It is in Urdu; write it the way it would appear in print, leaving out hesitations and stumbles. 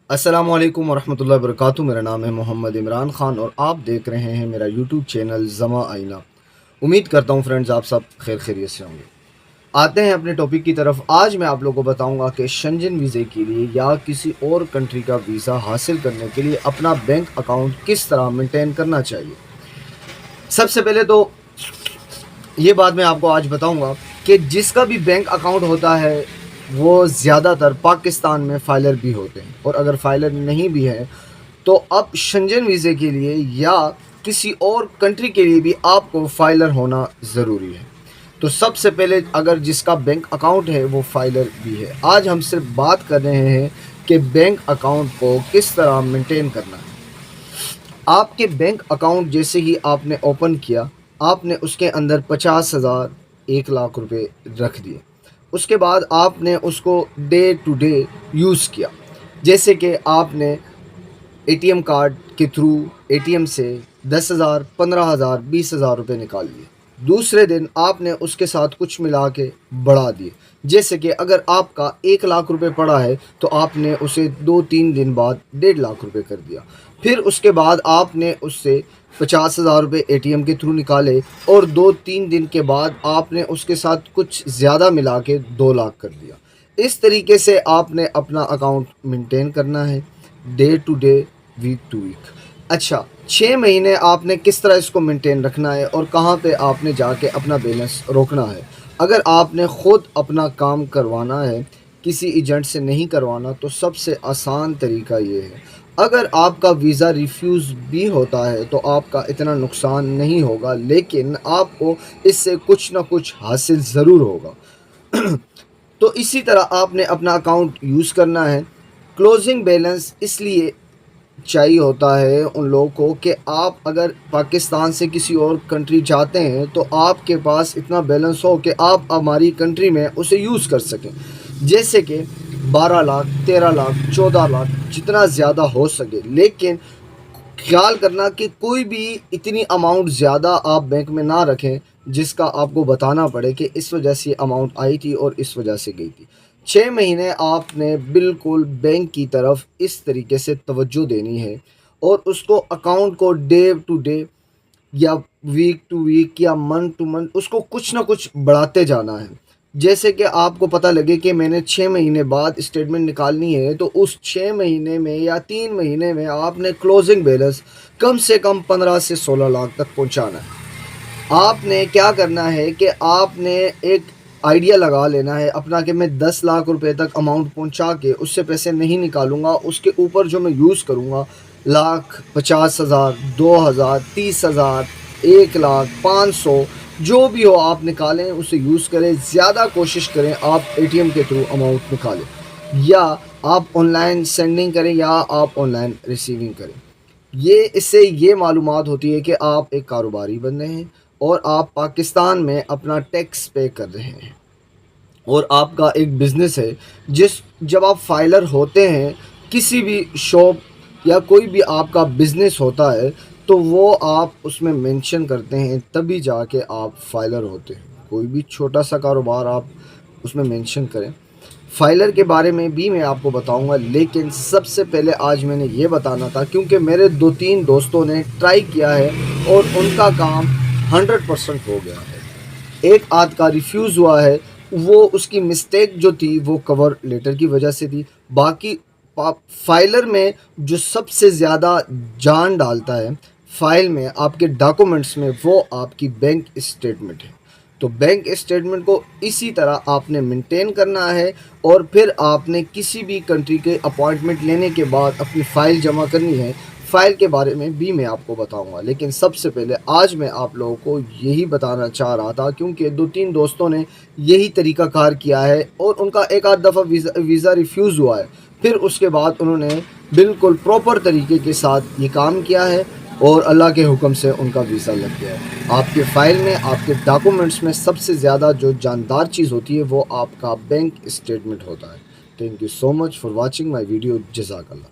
السلام علیکم ورحمۃ اللہ وبرکاتہ۔ میرا نام ہے محمد عمران خان اور آپ دیکھ رہے ہیں میرا یوٹیوب چینل زما آئینہ۔ امید کرتا ہوں فرینڈز آپ سب خیر خیریت سے ہوں گے۔ آتے ہیں اپنے ٹاپک کی طرف۔ آج میں آپ لوگوں کو بتاؤں گا کہ شنجن ویزے کے لیے یا کسی اور کنٹری کا ویزا حاصل کرنے کے لیے اپنا بینک اکاؤنٹ کس طرح مینٹین کرنا چاہیے۔ سب سے پہلے تو یہ بات میں آپ کو آج بتاؤں گا کہ جس کا بھی بینک اکاؤنٹ ہوتا ہے وہ زیادہ تر پاکستان میں فائلر بھی ہوتے ہیں، اور اگر فائلر نہیں بھی ہے تو اب شنجن ویزے کے لیے یا کسی اور کنٹری کے لیے بھی آپ کو فائلر ہونا ضروری ہے۔ تو سب سے پہلے اگر جس کا بینک اکاؤنٹ ہے وہ فائلر بھی ہے، آج ہم صرف بات کر رہے ہیں کہ بینک اکاؤنٹ کو کس طرح مینٹین کرنا ہے۔ آپ کے بینک اکاؤنٹ جیسے ہی آپ نے اوپن کیا، آپ نے اس کے اندر 50,000 1 لاکھ روپے رکھ دیے۔ اس کے بعد آپ نے اس کو ڈے ٹو ڈے یوز کیا، جیسے کہ آپ نے اے ٹی ایم کارڈ کے تھرو اے ٹی ایم سے 10,000 15,000 20,000 روپے نکال لیے۔ دوسرے دن آپ نے اس کے ساتھ کچھ ملا کے بڑھا دیے، جیسے کہ اگر آپ کا 1 لاکھ روپے پڑا ہے تو آپ نے اسے 2-3 دن بعد 1.5 لاکھ روپے کر دیا۔ پھر اس کے بعد آپ نے اس سے 50,000 روپے اے ٹی ایم کے تھرو نکالے، اور 2-3 دن کے بعد آپ نے اس کے ساتھ کچھ زیادہ ملا کے 2 لاکھ کر دیا۔ اس طریقے سے آپ نے اپنا اکاؤنٹ مینٹین کرنا ہے، day to day, week to week. اچھا، 6 مہینے آپ نے کس طرح اس کو مینٹین رکھنا ہے اور کہاں پہ آپ نے جا کے اپنا بیلنس روکنا ہے۔ اگر آپ نے خود اپنا کام کروانا ہے، کسی ایجنٹ سے نہیں کروانا، تو سب سے آسان طریقہ یہ ہے۔ اگر آپ کا ویزا ریفیوز بھی ہوتا ہے تو آپ کا اتنا نقصان نہیں ہوگا، لیکن آپ کو اس سے کچھ نہ کچھ حاصل ضرور ہوگا۔ تو اسی طرح آپ نے اپنا اکاؤنٹ یوز کرنا ہے۔ کلوزنگ بیلنس اس لیے چاہیے ہوتا ہے ان لوگوں کو کہ آپ اگر پاکستان سے کسی اور کنٹری جاتے ہیں تو آپ کے پاس اتنا بیلنس ہو کہ آپ ہماری کنٹری میں اسے یوز کر سکیں، جیسے کہ 12 لاکھ 13 لاکھ 14 لاکھ جتنا زیادہ ہو سکے۔ لیکن خیال کرنا کہ کوئی بھی اتنی اماؤنٹ زیادہ آپ بینک میں نہ رکھیں جس کا آپ کو بتانا پڑے کہ اس وجہ سے اماؤنٹ آئی تھی اور اس وجہ سے گئی تھی۔ 6 مہینے آپ نے بالکل بینک کی طرف اس طریقے سے توجہ دینی ہے، اور اس کو اکاؤنٹ کو ڈے ٹو ڈے یا ویک ٹو ویک یا منتھ ٹو منتھ اس کو کچھ نہ کچھ بڑھاتے جانا ہے۔ جیسے کہ آپ کو پتہ لگے کہ میں نے 6 مہینے بعد اسٹیٹمنٹ نکالنی ہے، تو اس 6 مہینے میں یا 3 مہینے میں آپ نے کلوزنگ بیلنس کم سے کم 15 سے 16 لاکھ تک پہنچانا ہے۔ آپ نے کیا کرنا ہے کہ آپ نے ایک آئیڈیا لگا لینا ہے اپنا کہ میں 10 لاکھ روپے تک اماؤنٹ پہنچا کے اس سے پیسے نہیں نکالوں گا، اس کے اوپر جو میں یوز کروں گا 1,50,000 2,000 30,000 1 لاکھ 500 جو بھی ہو آپ نکالیں، اسے یوز کریں۔ زیادہ کوشش کریں آپ اے ٹی ایم کے تھرو اماؤنٹ نکالیں، یا آپ آن لائن سینڈنگ کریں یا آپ آن لائن ریسیونگ کریں۔ اس سے یہ معلومات ہوتی ہے کہ آپ ایک کاروباری بن رہے ہیں اور آپ پاکستان میں اپنا ٹیکس پے کر رہے ہیں، اور آپ کا ایک بزنس ہے۔ جب آپ فائلر ہوتے ہیں کسی بھی شاپ یا کوئی بھی آپ کا بزنس ہوتا ہے تو وہ آپ اس میں مینشن کرتے ہیں، تبھی جا کے آپ فائلر ہوتے ہیں۔ کوئی بھی چھوٹا سا کاروبار آپ اس میں مینشن کریں۔ فائلر کے بارے میں بھی میں آپ کو بتاؤں گا، لیکن سب سے پہلے آج میں نے یہ بتانا تھا کیونکہ میرے 2-3 دوستوں نے ٹرائی کیا ہے اور ان کا کام 100% ہو گیا ہے۔ ایک آدھ کا ریفیوز ہوا ہے، وہ اس کی مسٹیک جو تھی وہ کور لیٹر کی وجہ سے تھی۔ باقی فائلر میں جو سب سے زیادہ جان ڈالتا ہے فائل میں آپ کے ڈاکومنٹس میں، وہ آپ کی بینک اسٹیٹمنٹ ہے۔ تو بینک اسٹیٹمنٹ کو اسی طرح آپ نے مینٹین کرنا ہے، اور پھر آپ نے کسی بھی کنٹری کے اپوائنٹمنٹ لینے کے بعد اپنی فائل جمع کرنی ہے۔ فائل کے بارے میں بھی میں آپ کو بتاؤں گا، لیکن سب سے پہلے آج میں آپ لوگوں کو یہی بتانا چاہ رہا تھا کیونکہ 2-3 دوستوں نے یہی طریقہ کار کیا ہے اور ان کا ایک آدھ دفعہ ویزا ریفیوز ہوا ہے، پھر اس کے بعد انہوں نے بالکل پراپر طریقے کے ساتھ یہ کام کیا ہے اور اللہ کے حکم سے ان کا ویزا لگ گیا ہے۔ آپ کے فائل میں، آپ کے ڈاکومنٹس میں سب سے زیادہ جو جاندار چیز ہوتی ہے وہ آپ کا بینک اسٹیٹمنٹ ہوتا ہے۔ Thank you so much for watching my video. جزاک اللہ۔